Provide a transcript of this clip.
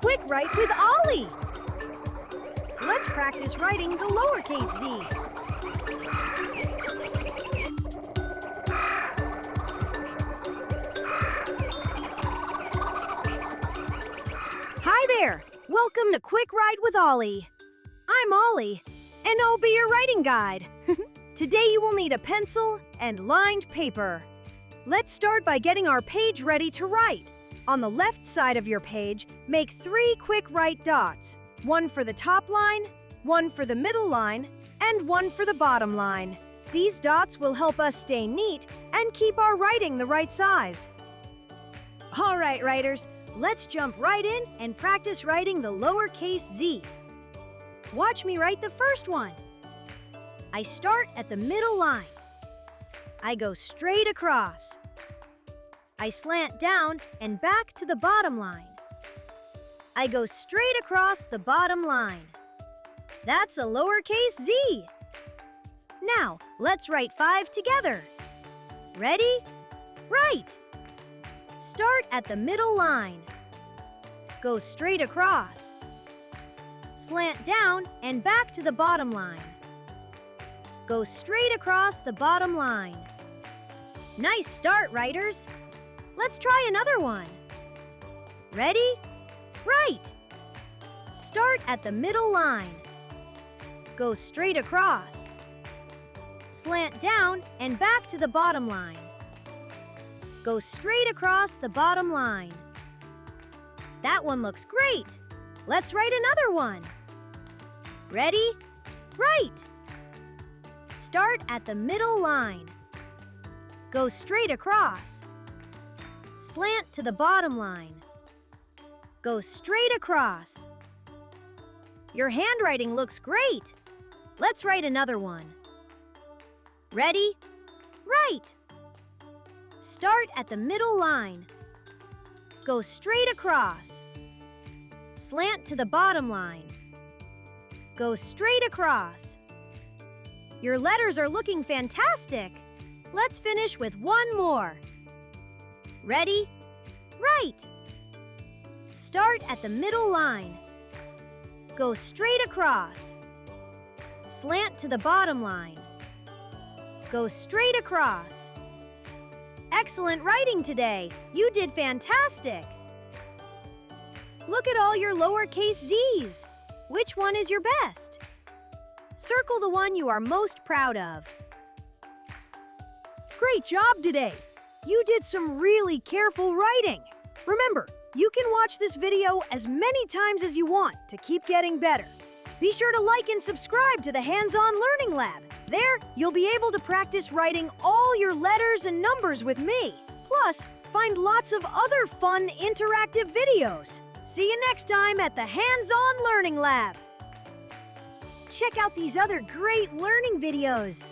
Quick Write with Ollie! Let's practice writing the lowercase z. Hi there! Welcome to Quick Write with Ollie. I'm Ollie, and I'll be your writing guide. Today you will need a pencil and lined paper. Let's start by getting our page ready to write. On the left side of your page, make 3 quick write dots. One for the top line, one for the middle line, and one for the bottom line. These dots will help us stay neat and keep our writing the right size. All right, writers, let's jump right in and practice writing the lowercase z. Watch me write the first one. I start at the middle line. I go straight across. I slant down and back to the bottom line. I go straight across the bottom line. That's a lowercase z. Now, let's write 5 together. Ready? Write! Start at the middle line. Go straight across. Slant down and back to the bottom line. Go straight across the bottom line. Nice start, writers! Let's try another one. Ready? Write! Start at the middle line. Go straight across. Slant down and back to the bottom line. Go straight across the bottom line. That one looks great! Let's write another one. Ready? Write! Start at the middle line. Go straight across. Slant to the bottom line. Go straight across. Your handwriting looks great! Let's write another one. Ready? Write! Start at the middle line. Go straight across. Slant to the bottom line. Go straight across. Your letters are looking fantastic! Let's finish with one more. Ready? Write! Start at the middle line. Go straight across. Slant to the bottom line. Go straight across. Excellent writing today! You did fantastic! Look at all your lowercase z's. Which one is your best? Circle the one you are most proud of. Great job today! You did some really careful writing. Remember, you can watch this video as many times as you want to keep getting better. Be sure to like and subscribe to the Hands-On Learning Lab. There, you'll be able to practice writing all your letters and numbers with me. Plus, find lots of other fun interactive videos. See you next time at the Hands-On Learning Lab. Check out these other great learning videos.